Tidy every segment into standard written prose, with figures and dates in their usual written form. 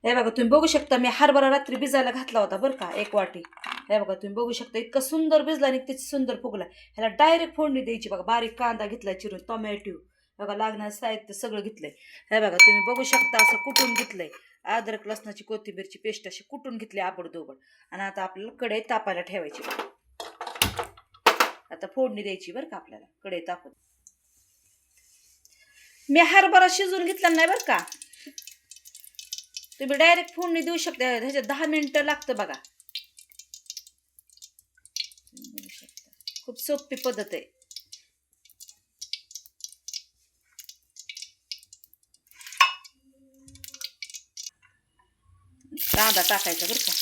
हे बघा तुम्ही बघू शकता, मी हरभरा रात्री भिजायला घातला होता बरं का, 1 वाटी. हे बघा तुम्ही बघू शकता, इतका सुंदर भिजला आणि किती सुंदर फुगला. ह्याला डायरेक्ट फोडणी द्यायची बघा. बारीक कांदा घेतलाय चिरून, टोमॅटो बघा, लागणारं साहित्य सगळं घेतलंय. हे बघा तुम्ही बघू शकता, असं कुटून घेतलंय. अद्रक लसणाची कोथिंबीरची पेस्ट अशी कुटून घेतली आबडधोबड. आणि आता आपल्याला कढई तापायला ठेवायची. आता फोडणी द्यायची बरं का आपल्याला कढई तापून. मी हरभरा शिजून घेतला नाही बरं का, तुम्ही डायरेक्ट फोडणी देऊ शकता. ह्याच्यात 10 मिनिटं लागतं बघा. खूप सोपी पद्धत आहे. कांदा टाकायचा बरं का.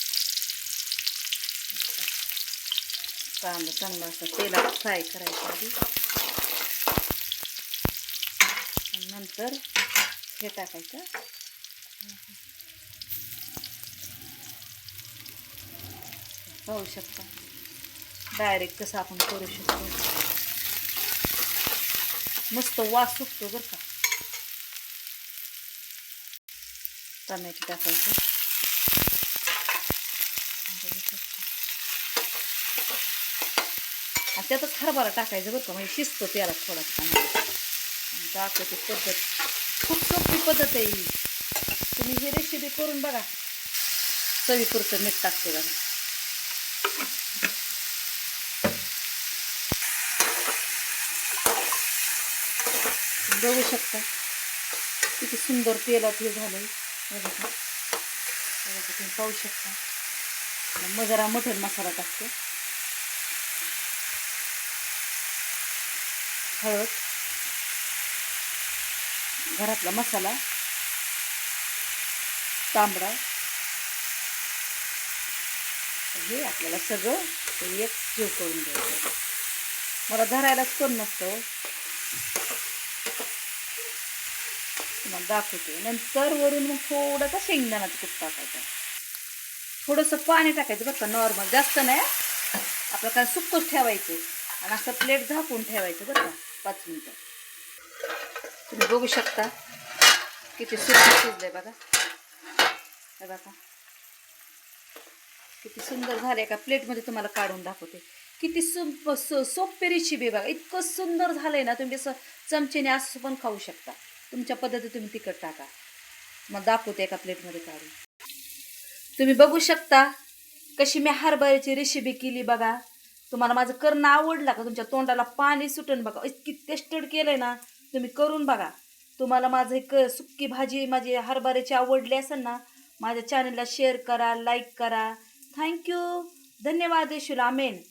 कांदा चांगला असा तेलात फ्राय करायचा आधी, नंतर हे टाकायचं. पाहू शकता डायरेक्ट कसं आपण करू शकतो. मस्त वास सुटतो बरं का. टोमॅटो टाकायचं. आणि त्यातच हरभरा टाकायचं बरं का, म्हणजे शिजतो तेलात थोडा चांगला. दाखवते पद्धत, खूप सोपी पद्धत आहे ही. तुम्ही ही रेसिपी करून बघा. चवीपुरतं मीठ टाकते बघा. बघू शकता किती सुंदर तेलात हे झालंय. बघा तुम्ही पाहू शकता. मग जरा मटण मसाला टाकते. हळद, घरातला मसाला, तांबडा, हे आपल्याला सगळं एक जीव करून द्यायचं. मला धरायलाच कोण नसतं, तुम्हाला दाखवते. नंतर वरून मग थोडासा शेंगदाण्याचा कूट टाकायचा, थोडंसं पाणी टाकायचं बरं का, नॉर्मल, जास्त नाही. आपलं काय सुक्कच ठेवायचं आणि असं प्लेट झाकून ठेवायचं बरं का 5 मिनिटं. तुम्ही बघू शकता किती सुंदर शिजलंय बघा. हे बघा किती सुंदर झालंय. एका प्लेटमध्ये तुम्हाला काढून दाखवते. किती सोपी रेसिपी बघा. इतकं सुंदर झालंय ना, तुम्ही असं चमचेने असं पण खाऊ शकता. तुमच्या पद्धतीने तुम्ही तिखट टाका. मग दाखवते एका प्लेटमध्ये काढून. तुम्ही बघू शकता कशी मी हरभऱ्याची रेसिपी केली बघा. तुम्हाला माझं करणं आवडलं का? तुमच्या तोंडाला पाणी सुटून बघा. इतकी टेस्टेड केलंय ना, तुम्ही करून बघा. तुम्हाला माझं एक सुक्की भाजी माझी हरभऱ्याची आवडली असेल ना, माझ्या चॅनलला शेअर करा, लाईक करा. थँक्यू, धन्यवाद. आमेन.